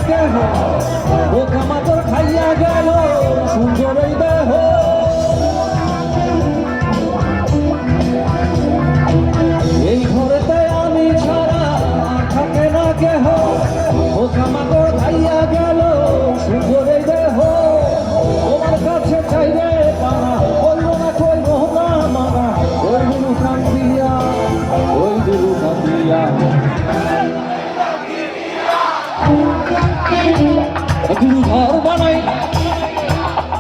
কেহ পোকা মাকড় খাইয়া গেল সুন্দর এই দেহ। এই ঘরেতে আমি ছাড়া থাকে না কেহ পোকা মাকড় খাইয়া গেল সুন্দর এই দেহ। তোমার কাছে চাইলে পানা বললো না কইব না মানা ওই গুরু কান্দিয়া ওই গুরু কান্দিয়া গুরু ঘর বানাই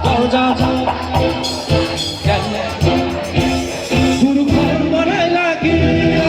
যাও যাও যাও গুরু ঘর বানাই লাগিয়া